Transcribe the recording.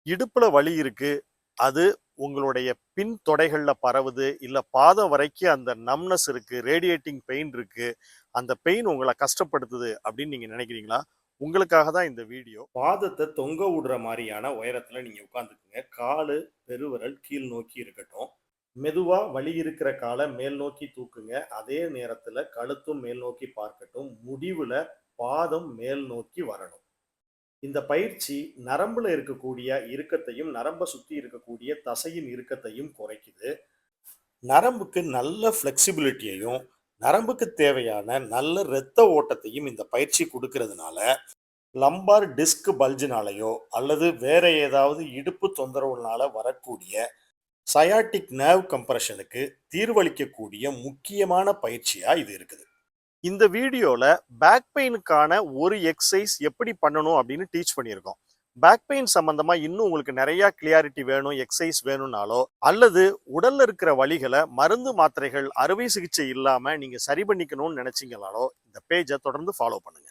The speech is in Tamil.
இடுப்புல வலி இருக்கு. அது உங்களுடைய பின் தொடைகள்ல பரவுது. இல்ல பாதம் வரைக்கும் அந்த நம்ப்னஸ் இருக்கு. ரேடியேட்டிங் பெயின் இருக்கு. அந்த பெயின் உங்கள கஷ்டப்படுத்துது அப்படின்னு நீங்க நினைக்கிறீங்களா? உங்களுக்காக தான் இந்த வீடியோ. பாதத்த தொங்க விடுற மாரியான உயரத்துல நீங்க உட்கார்ந்துக்குங்க. காலு, பெருவிரல் கீழ் நோக்கி இருக்கட்டும். மெதுவா வலி இருக்கிற கால மேல் நோக்கி தூக்குங்க. அதே நேரத்துல கழுத்தும் மேல் நோக்கி பார்க்கட்டும். முடிவுல பாதம் மேல் நோக்கி வரணும். இந்த பயிற்சி நரம்புல இருக்கக்கூடிய இறுக்கத்தையும், நரம்ப சுத்தி இருக்கக்கூடிய தசையின் இறுக்கத்தையும் குறைக்குது. நரம்புக்கு நல்ல ஃப்ளெக்சிபிலிட்டியையும், நரம்புக்கு தேவையான நல்ல இரத்த ஓட்டத்தையும் இந்த பயிற்சி குடுக்கிறதுனால, லம்பார் டிஸ்க் பல்ஜ்னாலயோ அல்லது வேற ஏதாவது இடுப்பு தொந்தரவுனால வரக்கூடிய சயாட்டிக் நர்வ் கம்ப்ரஷனுக்கு தீர்வளிக்கக்கூடிய முக்கியமான பயிற்சியா இது இருக்குது. இந்த வீடியோல பேக் பெயினுக்கான ஒரு எக்ஸசைஸ் எப்படி பண்ணணும் அப்படின்னு டீச் பண்ணியிருக்கோம். பேக் பெயின் சம்பந்தமா இன்னும் உங்களுக்கு நிறைய கிளியாரிட்டி வேணும், எக்ஸசைஸ் வேணும்னாலோ, அல்லது உடல்ல இருக்கிற வலிகளை மருந்து மாத்திரைகள் அறுவை சிகிச்சை இல்லாம நீங்க சரி பண்ணிக்கணும்னு நினைச்சீங்கனாலோ இந்த பேஜை தொடர்ந்து ஃபாலோ பண்ணுங்க.